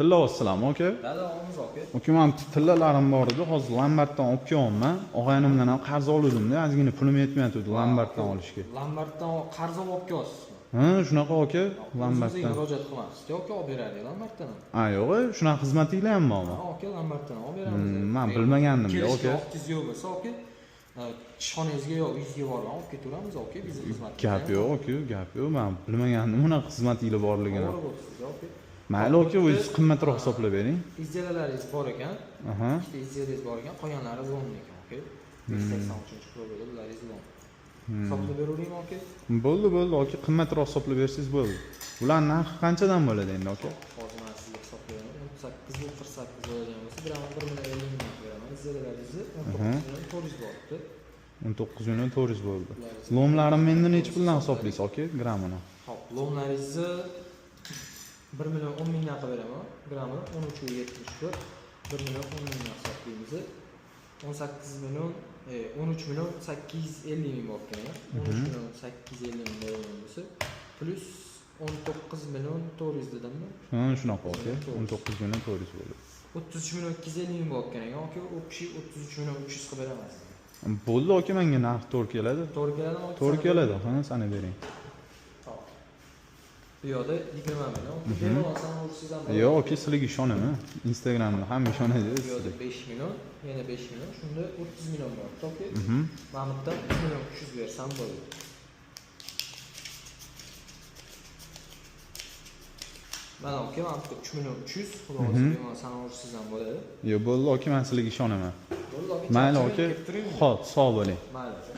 Tilla olsizlarmi aka? Dada olamiz aka. Aka, men tillalarim bor edi, hozir Lombarddan olib kelyapman. Og'aynimdan ham qarz oldim-da, ozgina pulim yetmayapti Lombarddan olishga. Lombarddan qarz olib kelyapsizmi? Ha, shunaqa aka, Lombarddan. Murojaat qilmasizki, aka olib beradi Lombarddan. Ha, yo'q, shunaqa xizmatinglar ham bormi? Ha, aka Lombarddan olib beramiz. Men bilmagandim-da aka. Vaqtingiz yo'q bo'lsa, aka, ishxonangizga yo uyingizga borib olib ketaveramiz, aka, bizning xizmat. Gap yo'q aka, gap yo'q. Men bilmagandim bunaqa xizmatinglar borligini. To'g'ri bo'libsiz, aka. Mayli aka, o'zingiz qimmatroq hisoblab bering. Izjalaringiz bor ekan. Aha. Ikkita izjalangiz bor ekan, qolganlari zon ekan, aka. 183-proboda bularning zon. Hisoblab beraveraymi, aka? Bo'ldi, aka, qimmatroq hisoblab bersangiz bo'ldi. Ular narxi qanchadan bo'ladi endi aka? Hozir men sizga hisoblab beraman. 38 bo'ladigan bo'lsa, 1,50 ming beraman. Izjalaringizni 19,400 bo'libdi. 19,400 bo'ldi. Lomlarimni endi necha puldan hisoblaysiz aka, grammini? Xo'p, lomlaringizni 1,10 mingdan qilib beraman. Grammi 13,74. 1,10 mingdan hisoblaymiz. 13,850 ming bo'lib kelgan. 13,850 ming bo'lgan bo'lsa, plus 19,400 dedimmi? Ha, shunaqa aka. 19,400 bo'ldi. 33,250 ming bo'lib kelgan. Aka, u kishi 33,300 qilib beramiz. Bo'ldi aka, menga narx to'g'ri keladi. To'g'ri keladimi? To'g'ri keladi. Ha, sana bering. Xo'p. Bu yoqda 20 million. Bemalol sanavsiz ham. Yo'q aka, sizlarga ishonaman. Instagramda hamma ishonadi Bu yoqda sizlarga. 5 million, yana 5 million, shunda 30 million bor. To'g'ri? Mana bu yerdan 3,300 bersam bo'ladi. Mana aka, mana bu 3,300, xulosa bemalol sanavsiz ham bo'ladi. Yo'q, bo'ldi aka, men sizlarga ishonaman. Bo'ldi aka. Mayli aka. Xo'p, sog' bo'ling. Mayli aka.